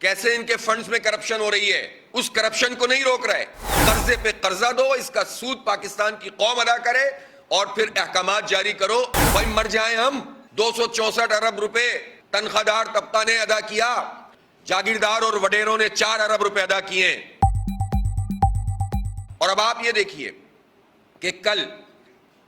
کیسے ان کے فنڈز میں کرپشن ہو رہی ہے، اس کرپشن کو نہیں روک رہے. قرضے پہ قرضہ دو، اس کا سود پاکستان کی قوم ادا کرے اور پھر احکامات جاری کرو. بھائی مر جائیں ہم. 264 ارب روپے تنخواہ دار طبقہ نے ادا کیا، جاگیردار اور وڈیروں نے 4 ارب روپے ادا کیے. اور اب آپ یہ دیکھیے کہ کل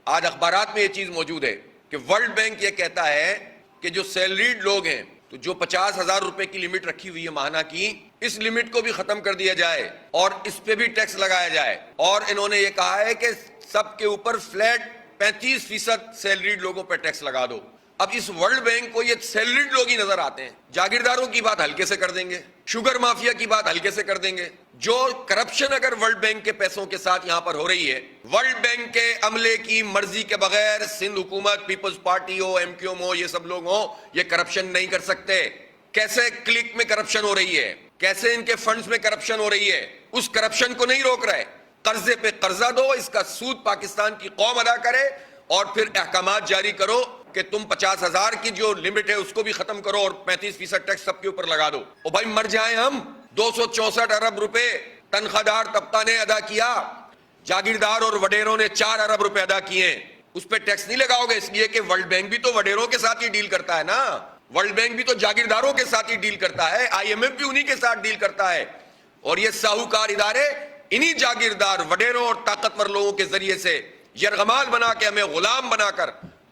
آج اخبارات میں یہ چیز موجود ہے کہ ورلڈ بینک یہ کہتا ہے کہ جو سیلریڈ لوگ ہیں تو جو 50,000 روپے کی لمٹ رکھی ہوئی ہے ماہانہ کی، اس لمٹ کو بھی ختم کر دیا جائے اور اس پہ بھی ٹیکس لگایا جائے. اور انہوں نے یہ کہا ہے کہ سب کے اوپر فلیٹ 35% سیلریڈ لوگوں پہ ٹیکس لگا دو. اب اس ورلڈ بینک کو یہ سیلریڈ لوگ ہی نظر آتے ہیں. جاگیرداروں کی بات ہلکے سے کر دیں گے، شوگر مافیا کی بات ہلکے سے کر دیں گے. جو کرپشن اگر ورلڈ بینک کے پیسوں کے ساتھ یہاں پر ہو رہی ہے، ورلڈ بینک کے عملے کی مرضی کے بغیر سندھ حکومت، پیپلز پارٹی ہو، ایم کیو ایم ہو، یہ سب لوگ ہوں، یہ کرپشن نہیں کر سکتے. کیسے کلک میں کرپشن ہو رہی ہے، کیسے ان کے فنڈز میں کرپشن ہو رہی ہے، اس کرپشن کو نہیں روک رہے. قرضے پہ قرضہ دو، اس کا سود پاکستان کی قوم ادا کرے اور پھر احکامات جاری کرو کہ تم 50,000 کی جو لمٹ ہے اس کو بھی ختم کرو اور 35% ٹیکس سب کے اوپر لگا دو. او بھائی مر جائیں ہم. 264 ارب روپے تنخواہ دار طبقہ نے ادا کیا، جاگیردار اور وڈیروں نے 4 ارب روپے ادا کیے. اس پہ ٹیکس نہیں لگاؤ گے اس لیے کہ ورلڈ بینک بھی تو وڈیروں کے ساتھ ہی ڈیل کرتا ہے نا. ورلڈ بینک بھی تو جاگیرداروں کے ساتھ ہی ڈیل کرتا ہے، آئی ایم ایف بھی انہی کے ساتھ ڈیل کرتا ہے. اور یہ ساہوکار ادارے انہی جاگیردار وڈیروں اور طاقتور لوگوں کے ذریعے سے یرغمال بنا کے ہمیں غلام بنا کر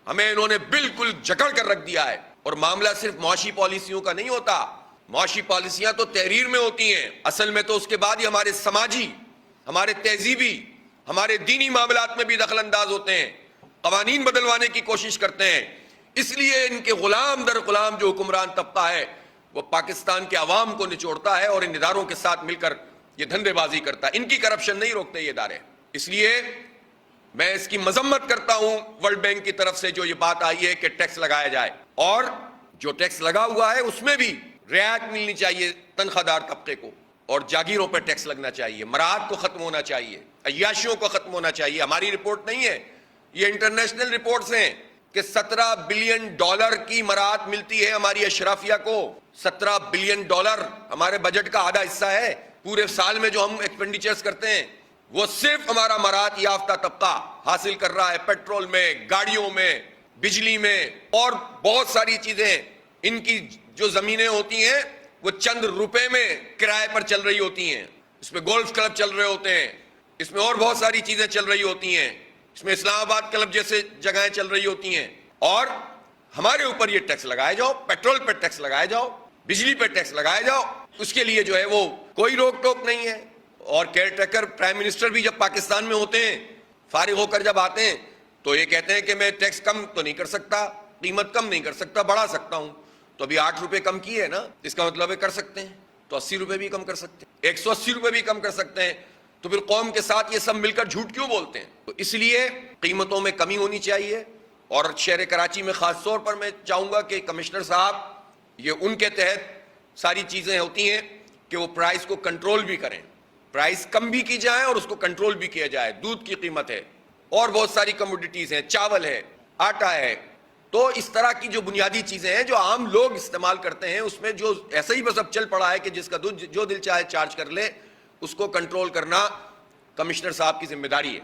ہمیں انہوں نے بالکل جکڑ کر رکھ دیا ہے. اور معاملہ صرف معاشی پالیسیوں کا نہیں ہوتا، معاشی پالیسیاں تو تحریر میں ہوتی ہیں، اصل میں تو اس کے بعد ہی ہمارے سماجی، ہمارے تہذیبی، ہمارے دینی معاملات میں بھی دخل انداز ہوتے ہیں، قوانین بدلوانے کی کوشش کرتے ہیں. اس لیے ان کے غلام در غلام جو حکمران طبقہ ہے وہ پاکستان کے عوام کو نچوڑتا ہے اور ان اداروں کے ساتھ مل کر یہ دھندے بازی کرتا ہے. ان کی کرپشن نہیں روکتے یہ ادارے. اس لیے میں اس کی مذمت کرتا ہوں ورلڈ بینک کی طرف سے جو یہ بات آئی ہے کہ ٹیکس لگایا جائے، اور جو ٹیکس لگا ہوا ہے اس میں بھی رعایت ملنی چاہیے تنخواہ دار طبقے کو، اور جاگیروں پہ ٹیکس لگنا چاہیے، مراعات کو ختم ہونا چاہیے، عیاشیوں کو ختم ہونا چاہیے. ہماری رپورٹ نہیں ہے، یہ انٹرنیشنل رپورٹس ہیں کہ 17 بلین ڈالر کی مراعات ملتی ہے ہماری اشرافیہ کو. 17 بلین ڈالر ہمارے بجٹ کا آدھا حصہ ہے. پورے سال میں جو ہم ایکسپینڈیچرز کرتے ہیں وہ صرف ہمارا مراعات یافتہ طبقہ حاصل کر رہا ہے. پیٹرول میں، گاڑیوں میں، بجلی میں اور بہت ساری چیزیں. ان کی جو زمینیں ہوتی ہیں وہ چند روپے میں کرائے پر چل رہی ہوتی ہیں. اس میں گولف کلب چل رہے ہوتے ہیں، اس میں اور بہت ساری چیزیں چل رہی ہوتی ہیں، اس میں اسلام آباد کلب جیسے جگہیں چل رہی ہوتی ہیں. اور ہمارے اوپر یہ ٹیکس لگائے جاؤ، پیٹرول پہ ٹیکس لگائے جاؤ، بجلی پہ ٹیکس لگائے جاؤ. اس کے لیے جو ہے وہ کوئی روک ٹوک نہیں ہے. اور کیئر ٹیکر پرائم منسٹر بھی جب پاکستان میں ہوتے ہیں، فارغ ہو کر جب آتے ہیں تو یہ کہتے ہیں کہ میں ٹیکس کم تو نہیں کر سکتا، قیمت کم نہیں کر سکتا، بڑھا سکتا ہوں. تو ابھی 8 روپے کم کی ہے نا، اس کا مطلب ہے کر سکتے ہیں. تو 80 روپے بھی کم کر سکتے ہیں، 180 روپے بھی کم کر سکتے ہیں. تو پھر قوم کے ساتھ یہ سب مل کر جھوٹ کیوں بولتے ہیں؟ تو اس لیے قیمتوں میں کمی ہونی چاہیے. اور شہر کراچی میں خاص طور پر میں چاہوں گا کہ کمشنر صاحب یہ ان کے تحت ساری چیزیں ہوتی ہیں کہ وہ پرائس کو کنٹرول بھی کریں، پرائس کم بھی کی جائے اور اس کو کنٹرول بھی کیا جائے. دودھ کی قیمت ہے اور بہت ساری کموڈیٹیز ہیں، چاول ہے، آٹا ہے. تو اس طرح کی جو بنیادی چیزیں ہیں جو عام لوگ استعمال کرتے ہیں، اس میں جو ایسا ہی بس اب چل پڑا ہے کہ جس کا دودھ جو دل چاہے چارج کر لے، اس کو کنٹرول کرنا کمشنر صاحب کی ذمہ داری ہے.